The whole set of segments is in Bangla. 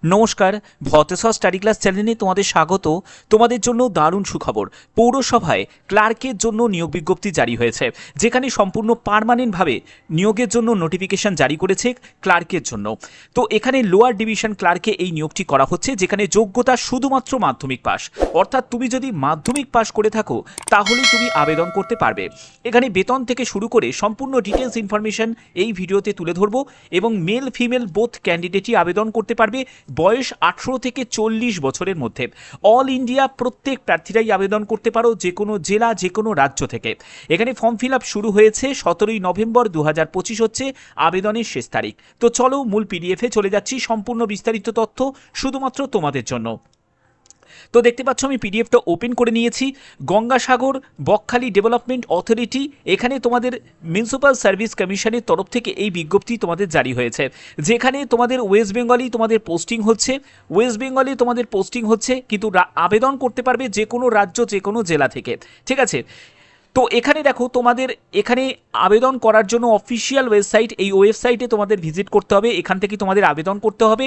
নমস্কার, ভতেশ্বর স্টাডি ক্লাস চ্যানেলে তোমাদের স্বাগত। তোমাদের জন্য দারুণ সুখবর। পৌরসভায় ক্লার্কের জন্য নিয়োগ বিজ্ঞপ্তি জারি হয়েছে, যেখানে সম্পূর্ণ পার্মানেন্টভাবে নিয়োগের জন্য নোটিফিকেশন জারি করেছে ক্লার্কের জন্য। তো এখানে লোয়ার ডিভিশন ক্লার্কে এই নিয়োগটি করা হচ্ছে, যেখানে যোগ্যতা শুধুমাত্র মাধ্যমিক পাস। অর্থাৎ তুমি যদি মাধ্যমিক পাস করে থাকো তাহলেই তুমি আবেদন করতে পারবে। এখানে বেতন থেকে শুরু করে সম্পূর্ণ ডিটেলস ইনফরমেশন এই ভিডিওতে তুলে ধরবো, এবং মেল ফিমেল বোথ ক্যান্ডিডেটই আবেদন করতে পারবে। বয়স 18 থেকে 40 বছরের মধ্যে। অল ইন্ডিয়া প্রত্যেক প্রার্থীরাই আবেদন করতে পারো, যে কোনো জেলা, যে কোনো রাজ্য থেকে। এখানে ফর্ম ফিল আপ শুরু হয়েছে 17ই নভেম্বর 2025 হচ্ছে আবেদনের শেষ তারিখ। তো চলো মূল পিডিএফে চলে যাচ্ছি, সম্পূর্ণ বিস্তারিত তথ্য শুধুমাত্র তোমাদের জন্য। তো দেখতে পাচ্ছ আমি পিডিএফটা ওপেন করে নিয়েছি। গঙ্গাসাগর বকখালি ডেভেলপমেন্ট অথরিটি, এখানে তোমাদের মিউনিসিপ্যাল সার্ভিস কমিশনের তরফ থেকে এই বিজ্ঞপ্তি তোমাদের জারি হয়েছে, যেখানে তোমাদের ওয়েস্ট বেঙ্গলেই তোমাদের পোস্টিং হচ্ছে, কিন্তু আবেদন করতে পারবে যে কোনো রাজ্য, যে কোনো জেলা থেকে। ঠিক আছে, তো এখানে দেখো তোমাদের এখানে আবেদন করার জন্য অফিসিয়াল ওয়েবসাইট, এই ওয়েবসাইটে তোমাদের ভিজিট করতে হবে। এখান থেকে তোমাদের আবেদন করতে হবে।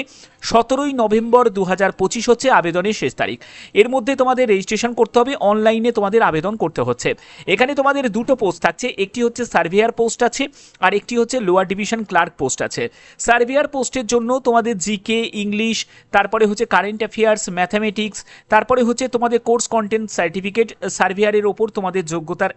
17ই নভেম্বর 2025 হচ্ছে আবেদনের শেষ তারিখ। এর মধ্যে তোমাদের রেজিস্ট্রেশন করতে হবে, অনলাইনে তোমাদের আবেদন করতে হচ্ছে। এখানে তোমাদের দুটো পোস্ট থাকছে, একটি হচ্ছে সার্ভেয়ার পোস্ট আছে, আর একটি হচ্ছে লোয়ার ডিভিশন ক্লার্ক পোস্ট আছে। সার্ভেয়ার পোস্টের জন্য তোমাদের জিকে, ইংলিশ, তারপরে হচ্ছে কারেন্ট অ্যাফেয়ার্স, ম্যাথামেটিক্স, তারপরে হচ্ছে তোমাদের কোর্স কন্টেন্ট সার্টিফিকেট, সার্ভেয়ারের ওপর তোমাদের যোগ্যতার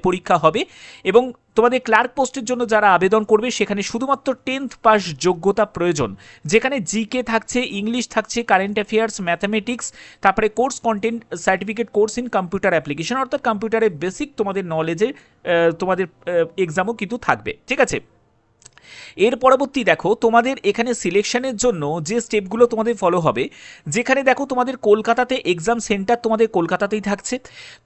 পরীক্ষা হবে। এবং তোমাদের ক্লার্ক পোস্টের জন্য যারা আবেদন করবে সেখানে শুধুমাত্র 10th পাস যোগ্যতা প্রয়োজন, যেখানে জিকে থাকছে, ইংলিশ থাকছে, কারেন্ট অ্যাফেয়ার্স, ম্যাথামেটিক্স, তারপরে course content certificate, course in computer application, অর্থাৎ কম্পিউটারের বেসিক তোমাদের নলেজে তোমাদের এক্সামও কিন্তু থাকবে। ঠিক আছে, এর পরবর্তী দেখো তোমাদের এখানে সিলেকশনের জন্য যে স্টেপগুলো তোমাদের ফলো হবে, যেখানে দেখো তোমাদের কলকাতাতে এক্সাম সেন্টার তোমাদের কলকাতাতেই থাকছে।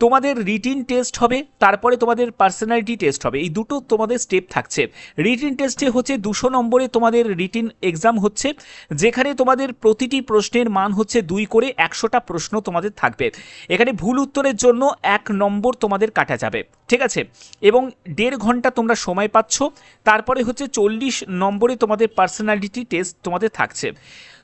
তোমাদের রিটিন টেস্ট হবে, তারপরে তোমাদের পার্সোনালিটি টেস্ট হবে। এই দুটো তোমাদের স্টেপ থাকছে। রিটিন টেস্টে হচ্ছে 200 নম্বরে তোমাদের রিটিন এক্সাম হচ্ছে, যেখানে তোমাদের প্রতিটি প্রশ্নের মান হচ্ছে 2 করে, 100টা প্রশ্ন তোমাদের থাকবে। এখানে ভুল উত্তরের জন্য 1 নম্বর তোমাদের কাটা যাবে। ঠিক আছে, এবং 1.5 ঘন্টা তোমরা সময় পাচ্ছ। তারপরে হচ্ছে 40 নম্বরে তোমাদের পার্সোনালিটি টেস্ট তোমাদের থাকছে।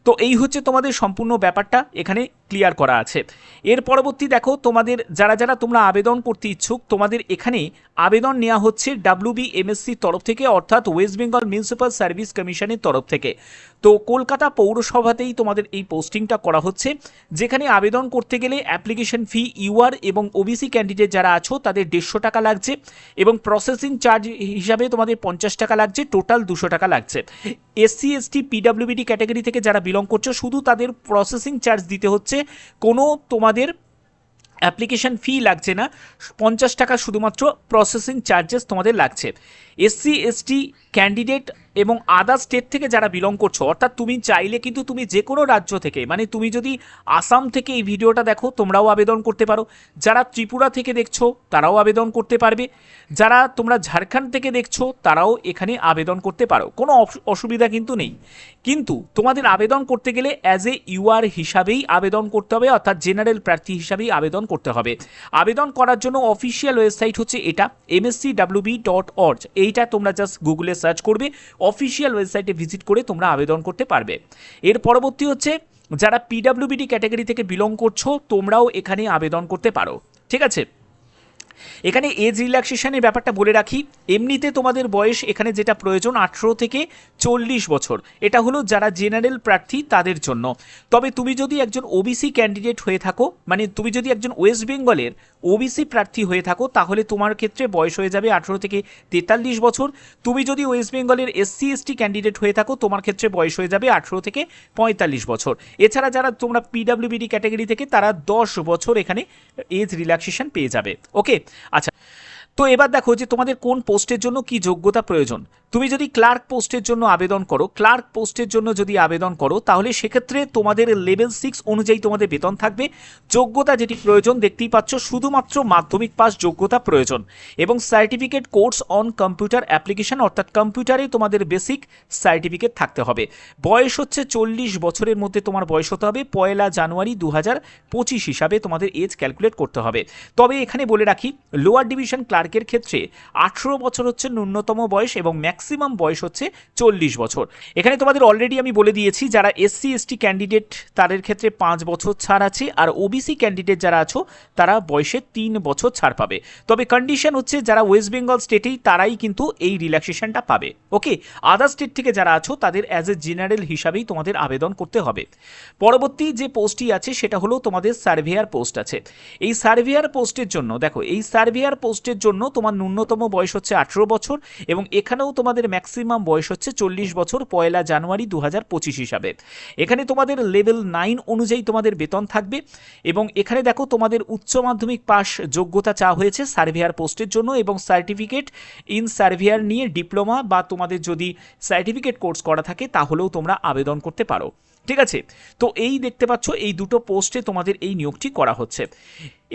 তো এই হচ্ছে তোমাদের সম্পূর্ণ ব্যাপারটা এখানে ক্লিয়ার করা আছে। এর পরবর্তী দেখো তোমাদের যারা তোমরা আবেদন করতে ইচ্ছুক, তোমাদের এখানে আবেদন নেওয়া হচ্ছে WBMSCর তরফ থেকে, অর্থাৎ ওয়েস্ট বেঙ্গল মিউনিসিপ্যাল সার্ভিস কমিশনের তরফ থেকে। তো কলকাতা পৌরসভাতেই তোমাদের এই পোস্টিংটা করা হচ্ছে, যেখানে আবেদন করতে গেলে অ্যাপ্লিকেশন ফি ইউআর এবং ওবিসি ক্যান্ডিডেট যারা আছো তাদের 150 টাকা লাগছে, এবং প্রসেসিং চার্জ হিসাবে তোমাদের 50 টাকা লাগছে, টোটাল 200 টাকা লাগছে। SC ST PWBD ক্যাটাগরি থেকে যারা বিলং করছো শুধু তাদের প্রসেসিং চার্জ দিতে হচ্ছে, কোনো তোমাদের অ্যাপ্লিকেশন ফি লাগছে না। 50 টাকা শুধুমাত্র প্রসেসিং চার্জেস তোমাদের লাগছে। SC ST ক্যান্ডিডেট এবং আদার স্টেট থেকে যারা বিলং করছো, অর্থাৎ তুমি চাইলে কিন্তু তুমি যে কোনো রাজ্য থেকে, মানে তুমি যদি আসাম থেকে এই ভিডিওটা দেখো তোমরাও আবেদন করতে পারো, যারা ত্রিপুরা থেকে দেখছো তারাও আবেদন করতে পারবে, যারা তোমরা ঝাড়খণ্ড থেকে দেখছো তারাও এখানে আবেদন করতে পারো, কোনো অসুবিধা কিন্তু নেই। কিন্তু তোমাদের আবেদন করতে গেলে অ্যাজ এ ইউআর হিসাবেই আবেদন করতে হবে, অর্থাৎ জেনারেল প্রার্থী হিসাবেই আবেদন করতে হবে। আবেদন করার জন্য অফিসিয়াল ওয়েবসাইট হচ্ছে এটা mscwb.org। এইটা তোমরা জাস্ট গুগলে সার্চ করবে, অফিসিয়াল ওয়েবসাইটে ভিজিট করে তোমরা আবেদন করতে পারবে। এর পরবর্তী হচ্ছে যারা পিডব্লিউবিডি ক্যাটাগরি থেকে বিলং করছো তোমরাও এখানে আবেদন করতে পারো। ঠিক আছে, এখানে এজ রিল্যাক্সেশনের ব্যাপারটা বলে রাখি। এমনিতে তোমাদের বয়স এখানে যেটা প্রয়োজন 18 থেকে 40 বছর, এটা হলো যারা জেনারেল প্রার্থী তাদের জন্য। তবে তুমি যদি একজন ওবিসি ক্যান্ডিডেট হয়ে থাকো, মানে তুমি যদি একজন ওয়েস্ট বেঙ্গলের ওবিসি প্রার্থী হয়ে থাকো, তাহলে তোমার ক্ষেত্রে বয়স হয়ে যাবে 18 থেকে 43 বছর। তুমি যদি ওয়েস্ট বেঙ্গলের SC ST ক্যান্ডিডেট হয়ে থাকো, তোমার ক্ষেত্রে বয়স হয়ে যাবে 18 থেকে 45 বছর। এছাড়া যারা তোমরা পিডব্লিউবিডি ক্যাটাগরি থেকে, তারা 10 বছর এখানে এজ রিল্যাক্সেশন পেয়ে যাবে। ওকে, আচ্ছা, তো এবার দেখো যে তোমাদের কোন পোস্টের জন্য কি যোগ্যতা প্রয়োজন। তুমি যদি ক্লার্ক পোস্টের জন্য আবেদন করো, তাহলে সেক্ষেত্রে তোমাদের লেভেল 6 অনুযায়ী তোমাদের বেতন থাকবে। যোগ্যতা যেটি প্রয়োজন দেখতেই পাচ্ছ, শুধুমাত্র মাধ্যমিক পাস যোগ্যতা প্রয়োজন, এবং certificate course on computer application, অর্থাৎ কম্পিউটারে তোমাদের বেসিক সার্টিফিকেট থাকতে হবে। বয়স হচ্ছে 40 বছরের মধ্যে তোমার বয়স হতে হবে। 1 জানুয়ারি 2025 হিসাবে তোমাদের এজ ক্যালকুলেট করতে হবে। তবে এখানে বলে রাখি, লোয়ার ডিভিশন ক্লার্ক ক্লার্কের ক্ষেত্রে 18 বছর হচ্ছে ন্যূনতম বয়স এবং ম্যাক্সিমাম বয়স হচ্ছে 40 বছর। এখানে তোমাদের অলরেডি আমি বলে দিয়েছি যারা এসসি এসটি ক্যান্ডিডেট তাদের ক্ষেত্রে 5 বছর ছাড় আছে, আর ওবিসি ক্যান্ডিডেট যারা আছো তারা বয়সে 3 বছর ছাড় পাবে। তবে কন্ডিশন হচ্ছে যারা ওয়েস্ট বেঙ্গল স্টেটেই তারাই কিন্তু এই রিল্যাক্সেশনটা পাবে। ওকে, আদার স্টেট থেকে যারা আছো তাদের অ্যাজ এ জেনারেল হিসাবেই তোমাদের আবেদন করতে হবে। পরবর্তী যে পোস্টটি আছে সেটা হলো তোমাদের সার্ভেয়ার পোস্ট আছে। এই সার্ভেয়ার পোস্টের জন্য দেখো, এই সার্ভেয়ার পোস্টের জন্য তোমার ন্যূনতম বয়স হচ্ছে 18 বছর এবং এখানেও তোমাদের ম্যাক্সিমাম বয়স হচ্ছে 40 বছর 1 জানুয়ারি 2025 হিসাবে। এখানে তোমাদের লেভেল 9 অনুযায়ী তোমাদের বেতন থাকবে এবং এখানে দেখো তোমাদের উচ্চ মাধ্যমিক পাস যোগ্যতা চাওয়া হয়েছে সার্ভেয়ার পোস্টের জন্য এবং সার্টিফিকেট ইন সার্ভেয়ার নিয়ে ডিপ্লোমা বা তোমাদের যদি সার্টিফিকেট কোর্স করা থাকে তাহলেও তোমরা আবেদন করতে পারো। ঠিক আছে, তো এই দেখতে পাচ্ছ এই দুটো পোস্টে তোমাদের এই নিয়োগটি করা হচ্ছে।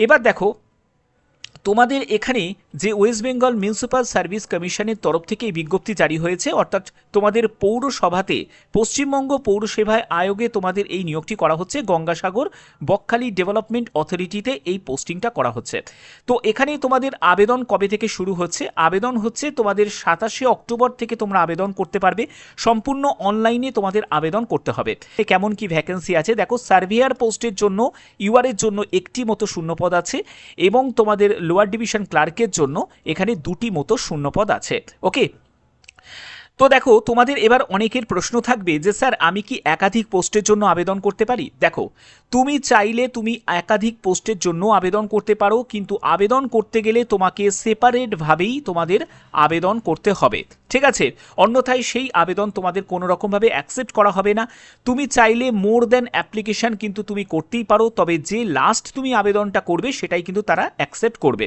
এবার দেখো তোমাদের এখানে যে ওয়েস্ট বেঙ্গল মিউনিসিপ্যাল সার্ভিস কমিশনের তরফ থেকে এই বিজ্ঞপ্তি জারি হয়েছে, অর্থাৎ তোমাদের পৌরসভাতে পশ্চিমবঙ্গ পৌরসেবা আয়োগে তোমাদের এই নিয়োগটি করা হচ্ছে। গঙ্গাসাগর বকখালি ডেভেলপমেন্ট অথরিটিতে এই পোস্টিংটা করা হচ্ছে। তো এখানে তোমাদের আবেদন কবে থেকে শুরু হচ্ছে? আবেদন হচ্ছে তোমাদের 27 অক্টোবর থেকে তোমরা আবেদন করতে পারবে। সম্পূর্ণ অনলাইনে তোমাদের আবেদন করতে হবে। কেমন কি ভ্যাকেন্সি আছে দেখো, সার্ভেয়ার পোস্টের জন্য ইউআরের জন্য একটি মতো শূন্যপদ আছে এবং তোমাদের লোয়ার ডিভিশন ক্লার্কের জন্য এখানে 2টি মতো শূন্যপদ আছে। ওকে, তো দেখো তোমাদের এবার অনেকের প্রশ্ন থাকবে যে স্যার আমি কি একাধিক পোস্টের জন্য আবেদন করতে পারি? দেখো, তুমি চাইলে তুমি একাধিক পোস্টের জন্য আবেদন করতে পারো, কিন্তু আবেদন করতে গেলে তোমাকে সেপারেটভাবেই তোমাদের আবেদন করতে হবে। ঠিক আছে, অন্যথায় সেই আবেদন তোমাদের কোনো রকমভাবে অ্যাকসেপ্ট করা হবে না। তুমি চাইলে মোর দ্যান অ্যাপ্লিকেশন কিন্তু তুমি করতেই পারো, তবে যে লাস্ট তুমি আবেদনটা করবে সেটাই কিন্তু তারা অ্যাকসেপ্ট করবে।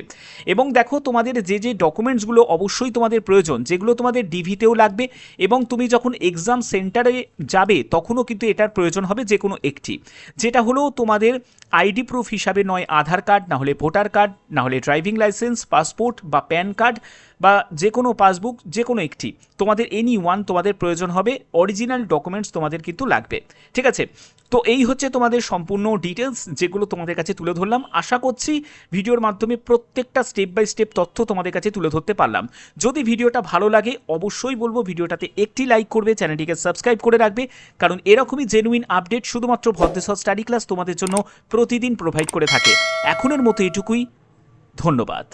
এবং দেখো তোমাদের যে যে ডকুমেন্টসগুলো অবশ্যই তোমাদের প্রয়োজন, যেগুলো তোমাদের ডিভিতেও লাগবে এবং তুমি যখন এক্সাম সেন্টারে যাবে তখনও কিন্তু এটার প্রয়োজন হবে যে কোনো একটি, যেটা হলো তোমাদের আইডি প্রুফ হিসাবে নয় আধার কার্ড, না হলে ভোটার কার্ড, না হলে ড্রাইভিং লাইসেন্স, পাসপোর্ট বা প্যান কার্ড বা যে কোনো পাসবুক, যে কোনো একটি তোমাদের এনি ওয়ান তোমাদের প্রয়োজন হবে। অরিজিনাল ডকুমেন্টস তোমাদের কিন্তু লাগবে। ঠিক আছে, তো এই হচ্ছে তোমাদের সম্পূর্ণ ডিটেলস যেগুলো তোমাদের কাছে তুলে ধরলাম। আশা করছি ভিডিওর মাধ্যমে প্রত্যেকটা স্টেপ বাই স্টেপ তথ্য তোমাদের কাছে তুলে ধরতে পারলাম। যদি ভিডিওটা ভালো লাগে অবশ্যই বলবো ভিডিওটাতে একটি লাইক করবে, চ্যানেলটিকে সাবস্ক্রাইব করে রাখবে, কারণ এরকমই জেনুইন আপডেট শুধুমাত্র ভদ্রেশ্বর স্টাডি ক্লাস তোমাদের জন্য প্রতিদিন প্রোভাইড করে থাকে। এখনের মতো এটুকুই, ধন্যবাদ।